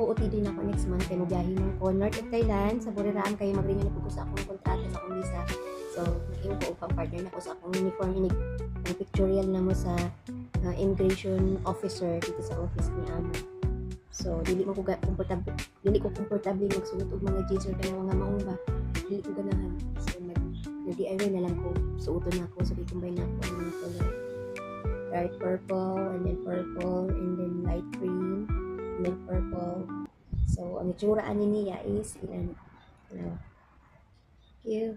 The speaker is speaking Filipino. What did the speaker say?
OOTD na ako next month kay mobiyahe man ko North of Thailand sa Buriram kay magringan na ko sa akong kontrata sa akong visa. So naging ko upang partner na ko sa akong uniform inig ang pictorial na mo sa immigration officer dito sa office ni Amo. So dili ko komportable magsuot og mga jeans or kaya mga maong ba. Dili ko ganahan. So nag-DIY na lang ko. Suoton na ako so i-combine na ako ang mga color. Dark purple and then light green and then purple. So ang itsura ani niya is ilan. Thank you.